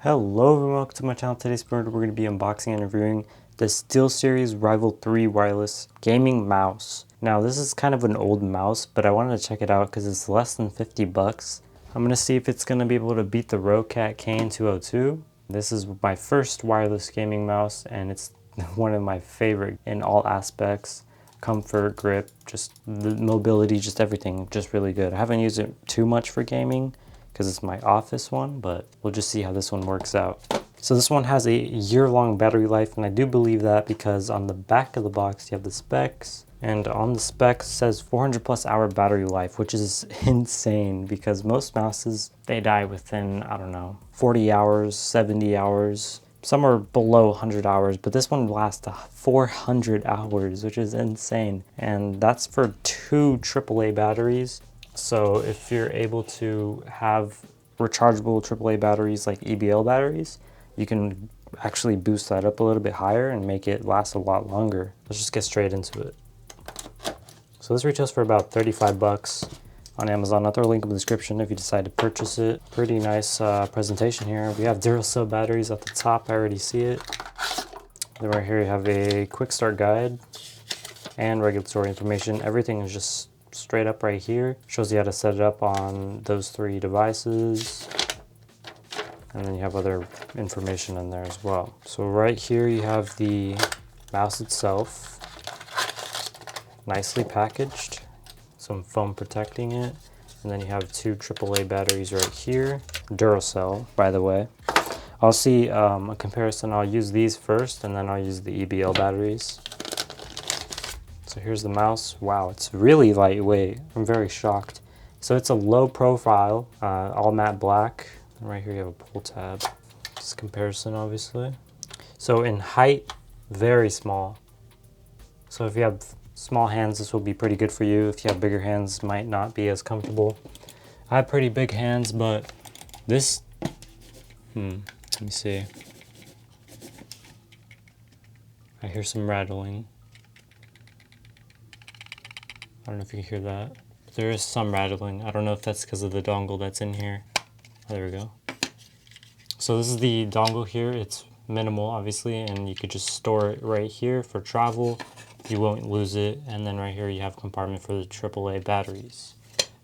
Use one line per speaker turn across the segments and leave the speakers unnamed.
Hello everyone, welcome to my channel. Today's video we're going to be unboxing and reviewing the SteelSeries Rival 3 wireless gaming mouse. Now this is kind of an old mouse, but I wanted to check it out because it's less than 50 bucks. I'm going to see if it's going to be able to beat the Rocat KN202. This is my first wireless gaming mouse and it's one of my favorite in all aspects. Comfort, grip, just the mobility, just everything, just really good. I haven't used it too much for gaming because it's my office one, but we'll just see how this one works out. So this one has a year-long battery life, and I do believe that because on the back of the box you have the specs, and on the specs it says 400 plus hour battery life, which is insane because most mouses, they die within, I don't know, 40 hours, 70 hours. Some are below 100 hours, but this one lasts 400 hours, which is insane. And that's for two AAA batteries. So if you're able to have rechargeable AAA batteries like EBL batteries, you can actually boost that up a little bit higher and make it last a lot longer. Let's just get straight into it. So this retails for about 35 bucks on Amazon. I'll throw a link in the description if you decide to purchase it. Pretty nice presentation here. We have Duracell batteries at the top. I already see it. Then right here you have a quick start guide and regulatory information. Everything is just straight up right here. Shows you how to set it up on those three devices. And then you have other information in there as well. So right here you have the mouse itself, nicely packaged, some foam protecting it. And then you have two AAA batteries right here, Duracell, by the way. I'll see a comparison. I'll use these first and then I'll use the EBL batteries. So here's the mouse. Wow, it's really lightweight. I'm very shocked. So it's a low profile, all matte black. And right here you have a pull tab. Just comparison, obviously. So in height, very small. So if you have small hands, this will be pretty good for you. If you have bigger hands, might not be as comfortable. I have pretty big hands, but this, let me see. I hear some rattling. I don't know if you can hear that. But there is some rattling. I don't know if that's because of the dongle that's in here. Oh, there we go. So this is the dongle here. It's minimal, obviously, and you could just store it right here for travel. You won't lose it. And then right here you have a compartment for the AAA batteries.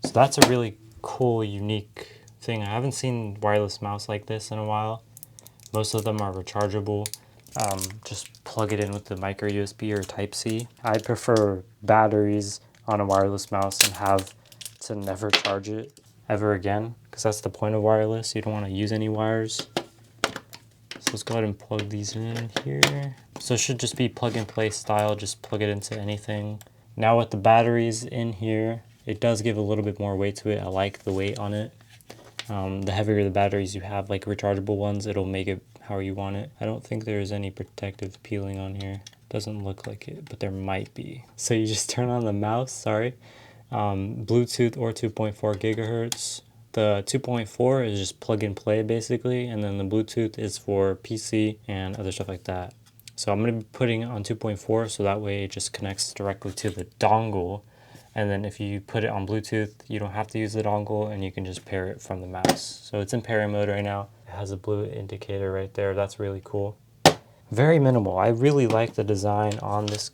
So that's a really cool, unique thing. I haven't seen wireless mouse like this in a while. Most of them are rechargeable. Just plug it in with the micro USB or Type-C. I prefer batteries on a wireless mouse and have to never charge it ever again, because that's the point of wireless. You don't want to use any wires. So let's go ahead and plug these in here. So it should just be plug and play style, just plug it into anything. Now with the batteries in here, it does give a little bit more weight to it. I like the weight on it. The heavier the batteries you have, like rechargeable ones, it'll make it how you want it. I don't think there's any protective peeling on here. Doesn't look like it, but there might be. So you just turn on the mouse, Bluetooth or 2.4 gigahertz. The 2.4 is just plug and play basically, and then the Bluetooth is for PC and other stuff like that. So I'm going to be putting it on 2.4 so that way it just connects directly to the dongle. And then if you put it on Bluetooth, you don't have to use the dongle and you can just pair it from the mouse. So it's in pairing mode right now. It has a blue indicator right there. That's really cool. Very minimal. I really like the design on this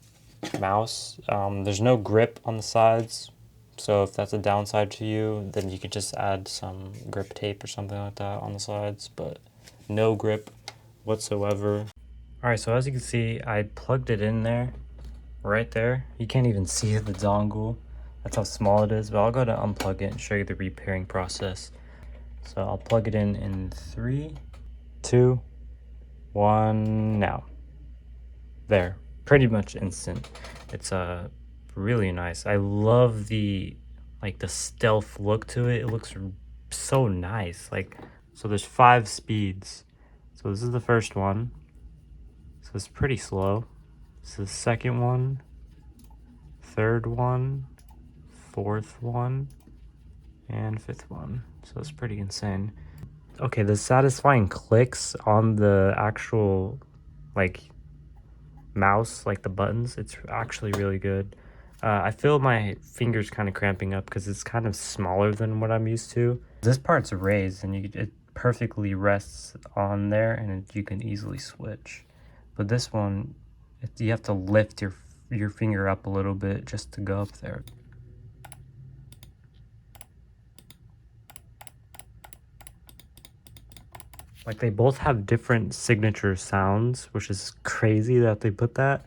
mouse. There's no grip on the sides. So if that's a downside to you, then you could just add some grip tape or something like that on the sides, but no grip whatsoever. All right, so as you can see, I plugged it in there, right there. You can't even see the dongle. That's how small it is, but I'll go to unplug it and show you the repairing process. So I'll plug it in 3, 2, 1, now. There, pretty much instant. It's really nice. I love the stealth look to it. It looks so nice. So there's 5 speeds. So this is the first one. So it's pretty slow. This is the second one, third one, fourth one, and fifth one. So it's pretty insane. Okay, the satisfying clicks on the actual mouse, the buttons, it's actually really good. I feel my fingers kind of cramping up because it's kind of smaller than what I'm used to. This part's raised and it perfectly rests on there, and you can easily switch. But this one, you have to lift your finger up a little bit just to go up there. Like, they both have different signature sounds, which is crazy that they put that.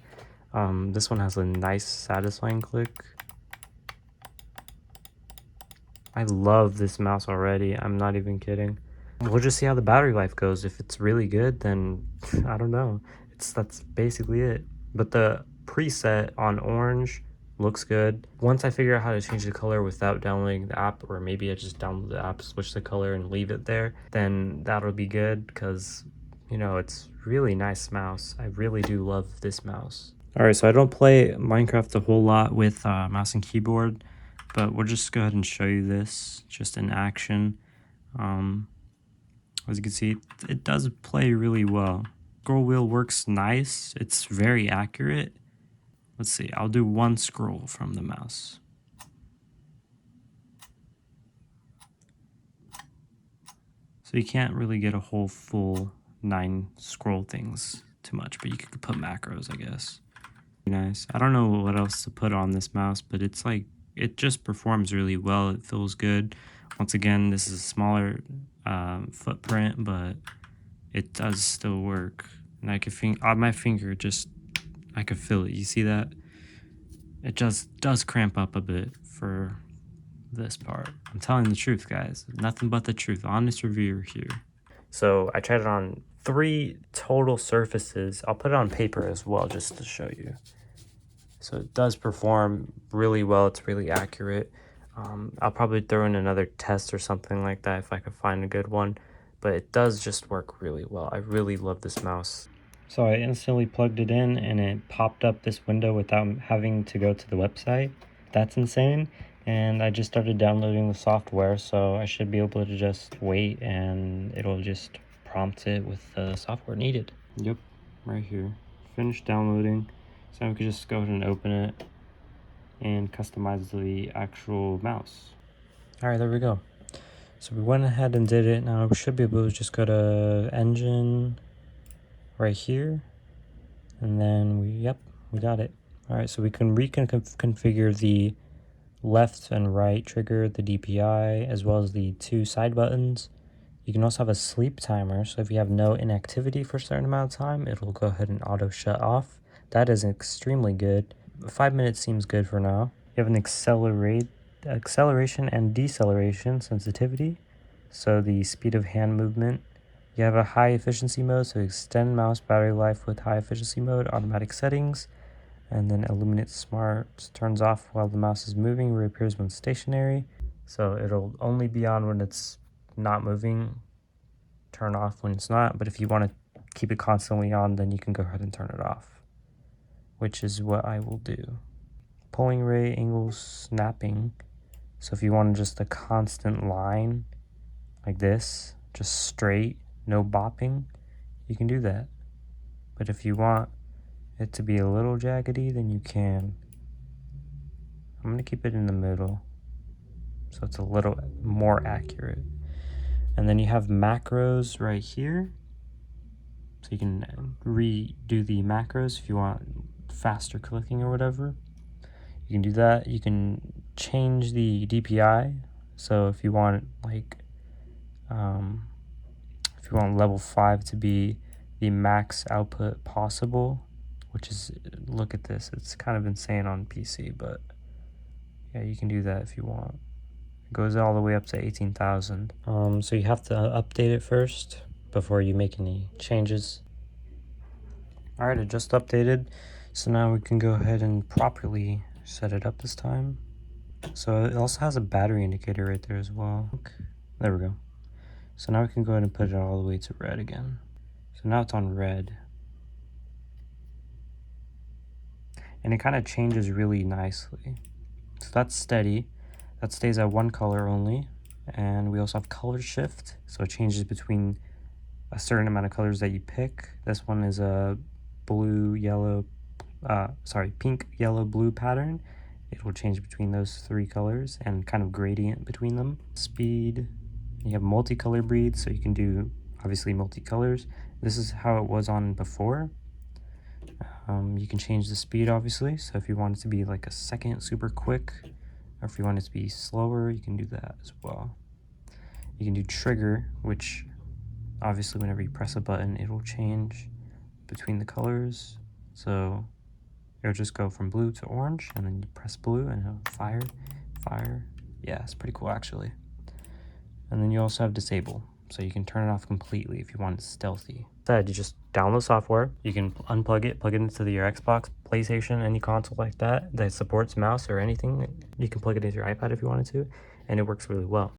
This one has a nice, satisfying click. I love this mouse already. I'm not even kidding. We'll just see how the battery life goes. If it's really good, then I don't know. That's basically it. But the preset on orange looks good. Once I figure out how to change the color without downloading the app, or maybe I just download the app, switch the color and leave it there, then that'll be good, because, you know, it's really nice mouse. I really do love this mouse. All right, so I don't play Minecraft a whole lot with mouse and keyboard, but we'll just go ahead and show you this just in action. As you can see, it does play really well. Scroll wheel works nice. It's very accurate. Let's see, I'll do one scroll from the mouse. So you can't really get a whole full 9 scroll things too much, but you could put macros, I guess. Nice. I don't know what else to put on this mouse, but it's like, it just performs really well. It feels good. Once again, this is a smaller footprint, but it does still work. And I can on my finger, just, I could feel it. You see that? It just does cramp up a bit for this part. I'm telling the truth, guys. Nothing but the truth. Honest reviewer here. So I tried it on 3 total surfaces. I'll put it on paper as well, just to show you. So it does perform really well. It's really accurate. I'll probably throw in another test or something like that if I could find a good one. But it does just work really well. I really love this mouse. So I instantly plugged it in and it popped up this window without having to go to the website. That's insane. And I just started downloading the software, so I should be able to just wait and it'll just prompt it with the software needed. Yep, right here. Finished downloading. So we could just go ahead and open it and customize the actual mouse. All right, there we go. So we went ahead and did it. Now we should be able to just go to engine right here. And then we got it. All right, so we can reconfigure the left and right trigger, the DPI, as well as the 2 side buttons. You can also have a sleep timer, so if you have no inactivity for a certain amount of time, it'll go ahead and auto shut off. That is extremely good. 5 minutes seems good for now. You have an acceleration and deceleration sensitivity, so the speed of hand movement. You have a high efficiency mode, so extend mouse battery life with high efficiency mode, automatic settings, and then illuminate smart turns off while the mouse is moving, reappears when stationary. So it'll only be on when it's not moving, turn off when it's not, but if you want to keep it constantly on, then you can go ahead and turn it off, which is what I will do. Pulling rate, angle snapping. So if you want just a constant line like this, just straight, no bopping, you can do that. But if you want it to be a little jaggedy, then you can. I'm going to keep it in the middle so it's a little more accurate. And then you have macros right here. So you can redo the macros if you want faster clicking or whatever. You can do that. You can change the DPI. So if you want like, if you want level 5 to be the max output possible, which is, look at this, it's kind of insane on PC, but yeah, you can do that if you want. It goes all the way up to 18,000. So you have to update it first before you make any changes. All right, it just updated. So now we can go ahead and properly set it up this time. So it also has a battery indicator right there as well. There we go. So now we can go ahead and put it all the way to red again. So now it's on red. And it kind of changes really nicely. So that's steady. That stays at 1 color only. And we also have color shift. So it changes between a certain amount of colors that you pick. This one is a pink, yellow, blue pattern. It will change between those 3 colors and kind of gradient between them. Speed, You have multicolor breeds, so you can do obviously multicolors. This is how it was on before. You can change the speed obviously, so if you want it to be like a second super quick, or if you want it to be slower, you can do that as well. You can do trigger, which obviously whenever you press a button, it will change between the colors. So it'll just go from blue to orange, and then you press blue and it'll fire. Yeah, it's pretty cool actually. And then you also have disable, so you can turn it off completely if you want it stealthy. Instead, you just download software. You can unplug it, plug it into your Xbox, PlayStation, any console like that that supports mouse or anything. You can plug it into your iPad if you wanted to, and it works really well.